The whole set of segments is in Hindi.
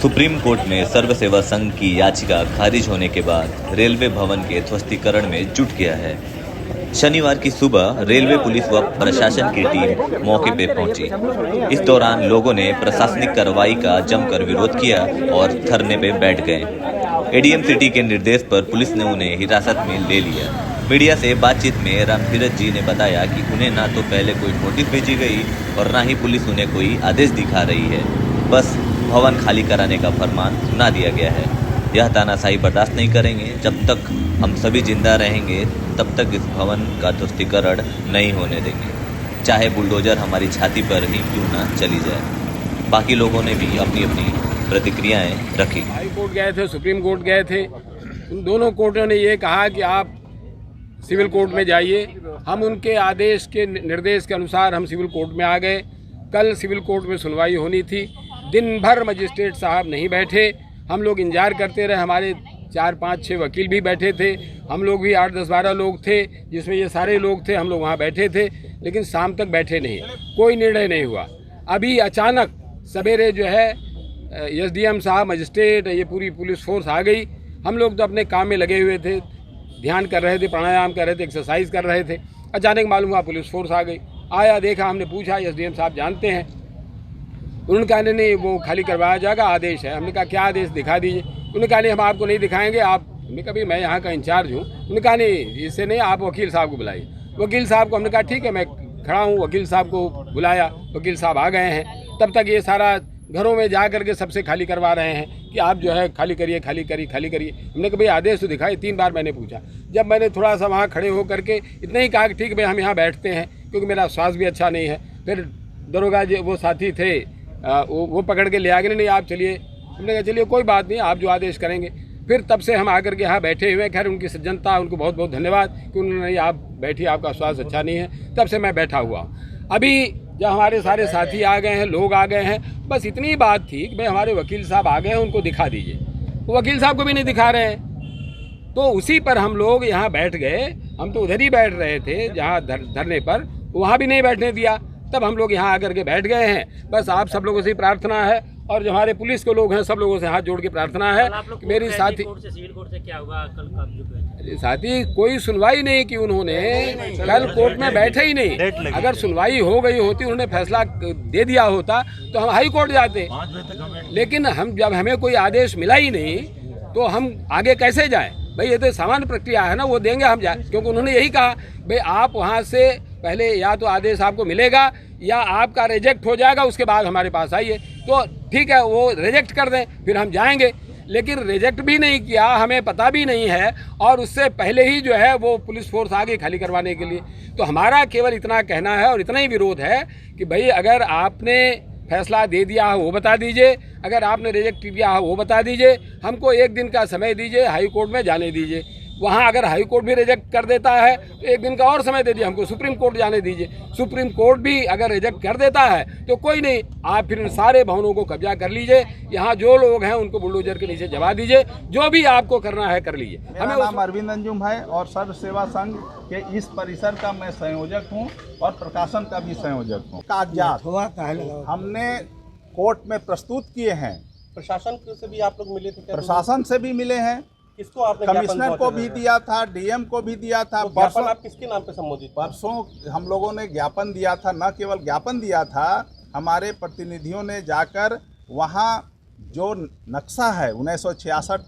सुप्रीम कोर्ट में सर्व सेवा संघ की याचिका खारिज होने के बाद रेलवे भवन के ध्वस्तीकरण में जुट गया है। शनिवार की सुबह रेलवे पुलिस व प्रशासन की टीम मौके पर पहुंची। इस दौरान लोगों ने प्रशासनिक कार्रवाई का जमकर विरोध किया और धरने पे बैठ गए। एडीएम सिटी के निर्देश पर पुलिस ने उन्हें हिरासत में ले लिया। मीडिया से बातचीत में रामधीरज जी ने बताया कि उन्हें ना तो पहले कोई नोटिस भेजी गई और ना ही पुलिस उन्हें कोई आदेश दिखा रही है। बस भवन खाली कराने का फरमान सुना दिया गया है। यह तानाशाही बर्दाश्त नहीं करेंगे। जब तक हम सभी जिंदा रहेंगे तब तक इस भवन का ध्वस्तीकरण नहीं होने देंगे, चाहे बुलडोजर हमारी छाती पर ही क्यों ना चली जाए। बाकी लोगों ने भी अपनी अपनी प्रतिक्रियाएं रखी। हाई कोर्ट गए थे, सुप्रीम कोर्ट गए थे। उन दोनों कोर्टों ने ये कहा कि आप सिविल कोर्ट में जाइए। हम उनके आदेश के निर्देश के अनुसार हम सिविल कोर्ट में आ गए। कल सिविल कोर्ट में सुनवाई होनी थी। दिन भर मजिस्ट्रेट साहब नहीं बैठे। हम लोग इंतजार करते रहे। हमारे 4, 5, 6 वकील भी बैठे थे। हम लोग भी 8, 10, 12 लोग थे, जिसमें ये सारे लोग थे। हम लोग वहाँ बैठे थे, लेकिन शाम तक बैठे नहीं, कोई निर्णय नहीं हुआ। अभी अचानक सवेरे जो है एसडीएम साहब, मजिस्ट्रेट, ये पूरी पुलिस फोर्स आ गई। हम लोग तो अपने काम में लगे हुए थे, ध्यान कर रहे थे, प्राणायाम कर रहे थे, एक्सरसाइज कर रहे थे। अचानक मालूम हुआ पुलिस फोर्स आ गई। आया, देखा, हमने पूछा एसडीएम साहब जानते हैं? उन्होंने कहा नहीं, वो खाली करवाया जाएगा, आदेश है। हमने कहा क्या आदेश, दिखा दीजिए। उन्होंने कहा नहीं, हम आपको नहीं दिखाएंगे। हमने कहा मैं यहाँ का इंचार्ज हूँ। उन्होंने कहा नहीं, इससे नहीं, आप वकील साहब को बुलाइए। वकील साहब को हमने कहा ठीक है, मैं खड़ा हूँ। वकील साहब को बुलाया, वकील साहब आ गए हैं। तब तक ये सारा घरों में जा करके सबसे खाली करवा रहे हैं कि आप जो है खाली करिए, खाली करिए, खाली करिए। हमने कहा भाई आदेश तो दिखाई। 3 बार मैंने पूछा। जब मैंने थोड़ा सा वहाँ खड़े होकर के इतना ही कहा कि ठीक है भाई, हम यहाँ बैठते हैं, क्योंकि मेरा स्वास्थ्य भी अच्छा नहीं है। फिर दरोगा जी, वो साथी थे, वो पकड़ के ले आ गए। नहीं, आप चलिए। हमने कहा चलिए, कोई बात नहीं, आप जो आदेश करेंगे। फिर तब से हम आकर के यहाँ बैठे हुए। खैर, उनकी सज्जनता, उनको बहुत बहुत धन्यवाद कि उन्होंने, आप बैठिए, आपका स्वास्थ्य अच्छा नहीं है। तब से मैं बैठा हुआ। अभी जब हमारे सारे साथी आ गए हैं, लोग आ गए हैं, बस इतनी बात थी कि भाई हमारे वकील साहब आ गए हैं, उनको दिखा दीजिए। वो वकील साहब को भी नहीं दिखा रहे हैं। तो उसी पर हम लोग यहाँ बैठ गए। हम तो उधर ही बैठ रहे थे जहाँ धरने पर, वहाँ भी नहीं बैठने दिया। तब हम लोग यहाँ आकर के बैठ गए हैं। बस आप सब लोगों से प्रार्थना है, और जो हमारे पुलिस के लोग हैं, सब लोगों से हाथ जोड़ के प्रार्थना है कि मेरी साथी, सिविल कोर्ट से क्या हुआ कल? साथी कोई सुनवाई नहीं की उन्होंने। कल कोर्ट में बैठे ही नहीं। अगर सुनवाई हो गई होती, उन्होंने फैसला दे दिया होता, तो हम हाई कोर्ट जाते। लेकिन हम, जब हमें कोई आदेश मिला ही नहीं, तो हम आगे कैसे जाएं? भाई ये तो सामान्य प्रक्रिया है ना, वो देंगे हम जाए। क्योंकि उन्होंने यही कहा भाई आप वहाँ से पहले या तो आदेश आपको मिलेगा या आपका रिजेक्ट हो जाएगा, उसके बाद हमारे पास आइए। तो ठीक है, वो रिजेक्ट कर दें, फिर हम जाएंगे। लेकिन रिजेक्ट भी नहीं किया, हमें पता भी नहीं है, और उससे पहले ही जो है वो पुलिस फोर्स आ गई खाली करवाने के लिए। तो हमारा केवल इतना कहना है और इतना ही विरोध है कि भाई अगर आपने फैसला दे दिया हो वो बता दीजिए, अगर आपने रिजेक्ट किया हो वो बता दीजिए। हमको 1 दिन का समय दीजिए, हाई कोर्ट में जाने दीजिए। वहाँ अगर हाई कोर्ट भी रिजेक्ट कर देता है तो 1 दिन का और समय दे दिए, हमको सुप्रीम कोर्ट जाने दीजिए। सुप्रीम कोर्ट भी अगर रिजेक्ट कर देता है तो कोई नहीं, आप फिर इन सारे भवनों को कब्जा कर लीजिए। यहाँ जो लोग हैं उनको बुलडोजर के नीचे जमा दीजिए। जो भी आपको करना है कर लीजिए। मेरा नाम अरविंद अंजुम है और सर्व सेवा संघ के इस परिसर का मैं संयोजक हूँ और प्रकाशन का भी संयोजक हूँ। कागजात हमने कोर्ट में प्रस्तुत किए हैं। प्रशासन से भी आप लोग मिले थे क्या? प्रशासन से भी मिले हैं। किसको आपने? कमिश्नर को भी दिया था, डीएम को भी दिया था। परसों आप किसके नाम पे संबोधित? परसों हम लोगों ने ज्ञापन दिया था। न केवल ज्ञापन दिया था, हमारे प्रतिनिधियों ने जाकर वहाँ जो नक्शा है 1966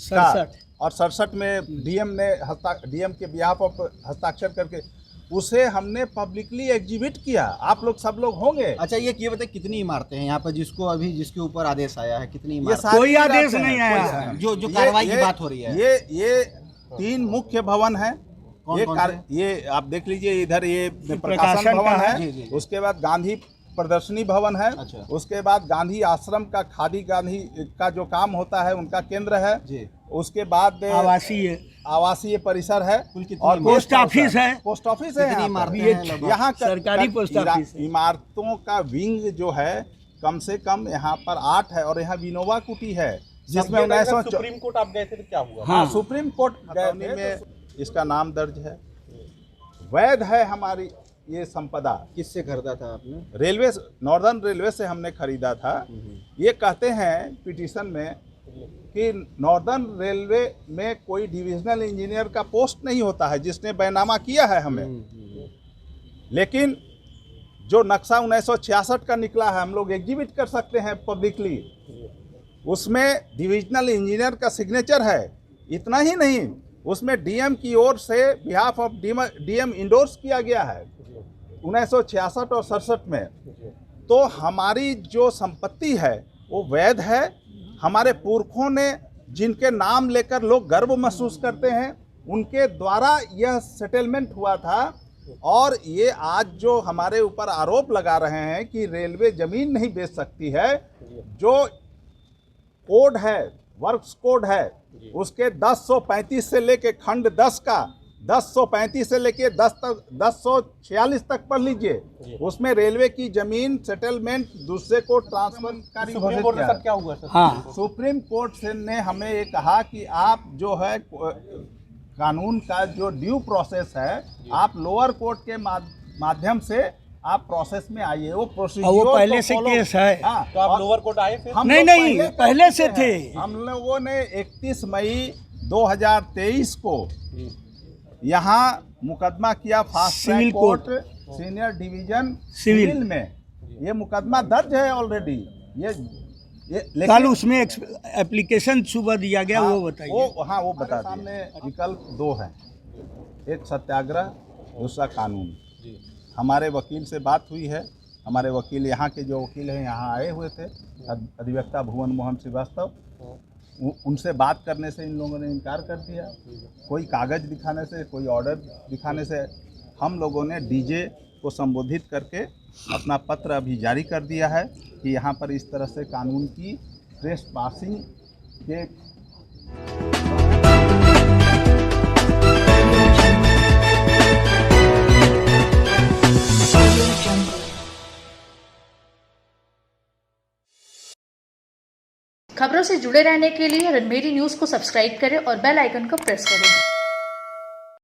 का और 67 में डीएम के बिहाफ पर हस्ताक्षर करके उसे हमने पब्लिकली एग्जिबिट किया। आप लोग सब लोग होंगे। अच्छा, ये बताइए कितनी इमारतें हैं यहाँ पर जिसके ऊपर आदेश आया है? कितनी इमारतें? कोई आदेश नहीं आया है। जो कार्रवाई की बात हो रही है, ये 3 मुख्य भवन है। ये आप देख लीजिए, इधर ये प्रकाशन भवन है। उसके बाद गांधी प्रदर्शनी भवन है। अच्छा। उसके बाद गांधी आश्रम का, खादी गांधी का जो काम होता है उनका केंद्र है जी। उसके बाद आवासीय परिसर है और पोस्ट ऑफिस है। पोस्ट ऑफिस है यहाँ सरकारी पोस्ट ऑफिस। इमारतों का विंग जो है कम से कम यहाँ पर 8 है, और यहाँ विनोबा कुटी है, जिसमें सुप्रीम कोर्ट आप गए थे तो क्या हुआ? हाँ, सुप्रीम कोर्ट गए में इसका नाम दर्ज है। वैध है हमारी ये संपदा। किससे खरीदा था आपने? रेलवे, नॉर्दर्न रेलवे से हमने खरीदा था। ये कहते हैं पिटीशन में कि नॉर्दर्न रेलवे में कोई डिविजनल इंजीनियर का पोस्ट नहीं होता है, जिसने बैनामा किया है हमें। लेकिन जो नक्शा 1966 का निकला है, हम लोग एग्जिबिट कर सकते हैं पब्लिकली, उसमें डिविजनल इंजीनियर का सिग्नेचर है। इतना ही नहीं, उसमें डीएम की ओर से बिहाफ ऑफ डीएम इंडोर्स किया गया है 1966 और 67 में। तो हमारी जो संपत्ति है वो वैध है। हमारे पुरखों ने जिनके नाम लेकर लोग गर्व महसूस करते हैं, उनके द्वारा यह सेटलमेंट हुआ था। और ये आज जो हमारे ऊपर आरोप लगा रहे हैं कि रेलवे ज़मीन नहीं बेच सकती है, जो कोड है, वर्क्स कोड है, उसके 1035 से लेके खंड 10 का 1035 से लेके 1046 तक पढ़ लीजिए। उसमें रेलवे की जमीन सेटलमेंट दूसरे को ट्रांसफर सुप्रीम कोर्ट में सर क्या हुआ सर? हाँ, सुप्रीम कोर्ट से ने हमें ये कहा कि आप जो है कानून का जो ड्यू प्रोसेस है, आप लोअर कोर्ट के माध्यम से आप प्रोसेस में आइए। वो प्रोसीजर वो पहले से केस है। हाँ, तो आप लोअर कोर्ट आए फिर? हम नहीं, लोग नहीं, पहले से थे। हम लोगों ने 31 मई 2023 को यहाँ मुकदमा किया fast civil track court senior division civil में। ये मुकदमा दर्ज है ऑलरेडी। ये कल उसमें एप्लीकेशन सुबह दिया गया, वो बताइए। वो बता दिए। सामने विकल्प 2 हैं, एक सत्याग्रह, दूसरा कानून। हमारे वकील से बात हुई है। हमारे वकील, यहाँ के जो वकील हैं, यहाँ आए हुए थे, अधिवक्ता भुवन मोहन श्रीवास्तव। उनसे बात करने से इन लोगों ने इनकार कर दिया। कोई कागज़ दिखाने से, कोई ऑर्डर दिखाने से। हम लोगों ने डीजे को संबोधित करके अपना पत्र अभी जारी कर दिया है कि यहाँ पर इस तरह से कानून की ट्रेस पासिंग के खबरों से जुड़े रहने के लिए रणमेरी न्यूज़ को सब्सक्राइब करें और बेल आइकन को प्रेस करें।